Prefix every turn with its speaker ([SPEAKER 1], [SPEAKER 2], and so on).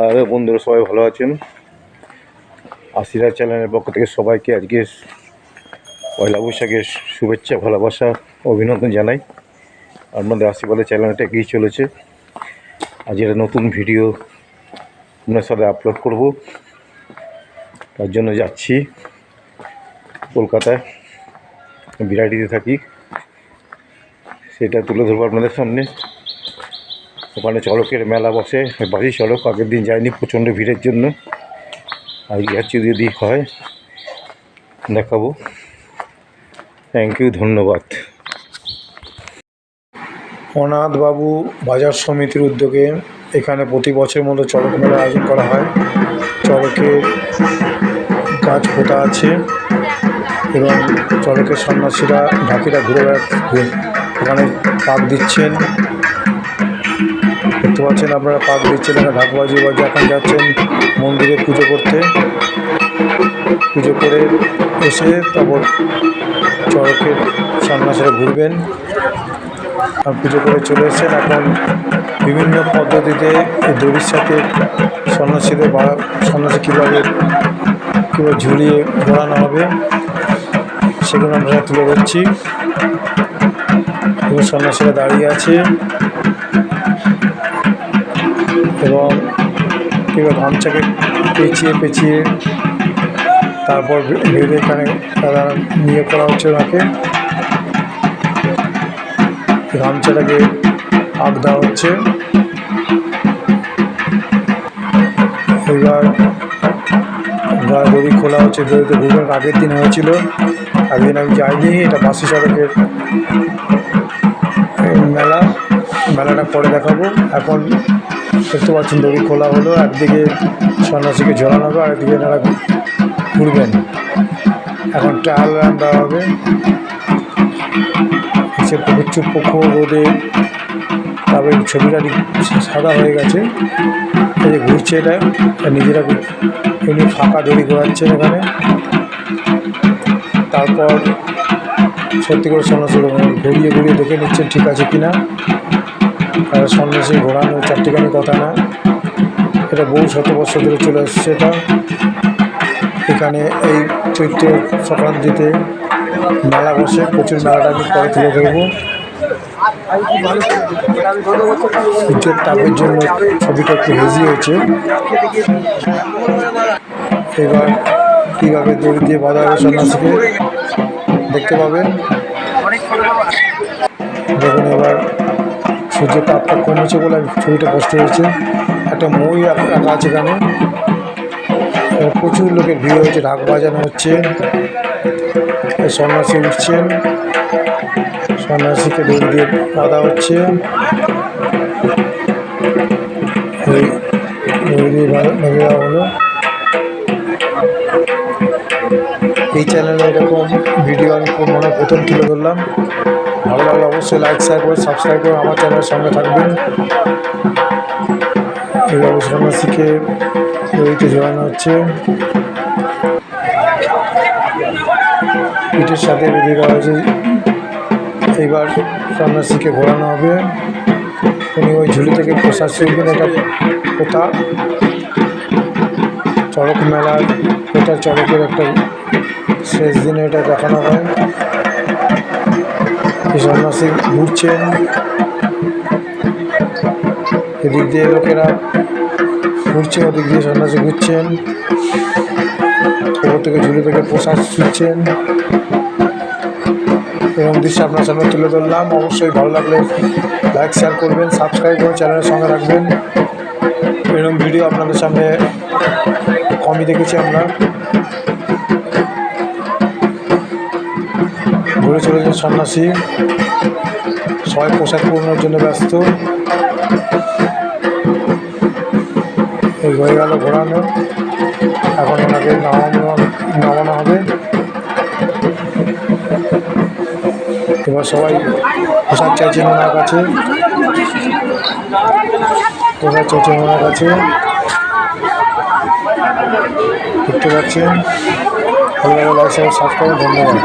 [SPEAKER 1] আর বন্ধুরা সবাই ভালো আছেন। আশীর্বাদ চ্যানেলের পক্ষ থেকে সবাইকে আজকে পয়লা বৈশাখের শুভেচ্ছা, ভালোবাসা, অভিনন্দন জানাই। আপনাদের আশীর্বাদের চ্যানেলটা এগিয়ে চলেছে। আজ একটা নতুন ভিডিও আপনার সাথে আপলোড করব, তার জন্য যাচ্ছি কলকাতায়। বিরাটিতে থাকি, সেটা তুলে ধরবো আপনাদের সামনে। ওখানে চড়কের মেলা বসে, বাসি চড়ক। আগের দিন যায়নি প্রচণ্ড ভিড়ের জন্য, আজকে যাচ্ছি, যদি হয় দেখাবো। থ্যাংক ইউ, ধন্যবাদ।
[SPEAKER 2] অনাথবাবু বাজার সমিতির উদ্যোগে এখানে প্রতি বছরের মতো চড়ক মেলার আয়োজন করা হয়। চড়কের গাছ পোতা আছে এবং চড়কের সন্ন্যাসীরা ঢাকিরা ঘুরে ওখানে পাক দিচ্ছেন। দেখতে পাচ্ছেন আপনারা, পাক দিচ্ছেন, এখানে ঢাকবাজি বাজে। এখন যাচ্ছেন মন্দিরে পুজো করতে। পুজো করে এসে তারপর চড়কের সন্ন্যাসীরা ঘুরবেন। আর পুজো করে চলে এসেছেন। এখন বিভিন্ন পদ্ধতিতে দড়ির সাথে সন্ন্যাসীদের সন্ন্যাসী কীভাবে ঝুলিয়ে ঘোরানো হবে সেগুলো আমরা তুলে ধরছি। এবং সন্ন্যাসীরা দাঁড়িয়ে আছে এবং কীভাবে গামছাকে পেঁচিয়ে পেঁচিয়ে তারপর বেঁধে এখানে তারা নিয়ে করা হচ্ছে। ওনাকে গামছাটাকে আগ দেওয়া হচ্ছে। এবার দড়ি খোলা হচ্ছে। দড়িতে ঘুরবেন। আগের দিন হয়েছিল, আগের দিন আমি যাইনি। এটা বাসি সড়কের মেলাটা পরে দেখাবো। এখন দেখতে পাচ্ছেন দড়ি খোলা হলো। একদিকে সন্ন্যাসীকে ঝোলানো হবে, আরেকদিকে তারা ঘুরবেন। এখন ট্রায়াল রান দেওয়া হবে। সে প্রচুর পক্ষ রোদে তারপরে ছবিটা সাদা হয়ে গেছে। এই যে ঘুরছে, এটা নিজেরা এমনি ফাঁকা দড়ি ঘোরাচ্ছেন এখানে। তারপর সত্যি করে সন্ন্যাসী ঘুরিয়ে ঘুরিয়ে দেখে নিচ্ছেন ঠিক আছে কিনা। আর সন্ন্যাসী ঘোরানো চারটিখানি কথা না, এটা বহু শত বছর ধরে চলে আসছে। এটা এখানে এই চৈত্র সংক্রান্তিতে মেলা বসে, প্রচুর। মেলাটা আমি পরে তুলে ধরবো। সূর্যের তাপের জন্য ছবিটা একটু হেজি হয়েছে। এবার কীভাবে দড়ি দিয়ে বাঁধা হবে সন্ন্যাসীকে দেখতে পাবেন। দেখুন, এবার সূর্যের তাপটা কমেছে বলে ছবিটা কষ্ট হয়েছে। একটা মই রাখা আছে এখানে। প্রচুর লোকের ভিড় হয়েছে, ঢাক বাজানো হচ্ছে। সন্ন্যাসী উঠছেন, সন্ন্যাসীকে দড়ি দিয়ে বাঁধা হচ্ছে। এই দড়ি দিয়ে বেঁধে দেওয়া হলো। এই চ্যানেলে এরকম ভিডিও আমি মনে প্রথম তুলে ধরলাম। ভালো লাগলে অবশ্যই লাইক, শেয়ার করে সাবস্ক্রাইব করে আমার চ্যানেলের সঙ্গে থাকবেন। এইভাবে সন্ন্যাসীকে দড়িতে ঝোলানো হচ্ছে, পিঠের সাথে বেঁধে দেওয়া হয়েছে। এইবার সন্ন্যাসীকে ঘোরানো হবে। উনি ওই ঝুলি থেকে প্রসাদ শিখবেন। এটা কোথা চড়ক মেলার, এটা চড়কের একটা শেষ দিনে এটা দেখানো হয়। এই সন্ন্যাসী ঘুরছেন, এদিক দিয়ে লোকেরা ঘুরছে, ওদিক দিয়ে সন্ন্যাসী ঘুরছেন। ওপর থেকে ঝুলি থেকে প্রসাদ ছুটছেন। এরকম দৃশ্য আপনার সামনে তুলে ধরলাম। অবশ্যই ভালো লাগলে লাইক, শেয়ার করবেন, সাবস্ক্রাইব করে চ্যানেলের সঙ্গে রাখবেন। এরকম ভিডিও আপনাদের সামনে কমই দেখেছি আমরা। ঘুরে চলেছে সন্ন্যাসী, সবাই পোশাক পূরণের জন্য ব্যস্ত। এই হয়ে গেল ঘোরানো। এখন ওনাকে নামানো হবে। এবার সবাই পোশাক চাইছেন ওনার কাছে, পোশাক চাইছেন ওনার কাছে। দেখতে পাচ্ছেন। ভালো লাগলে লাইক, শেয়ার, সাবস্ক্রাইব। ধন্যবাদ।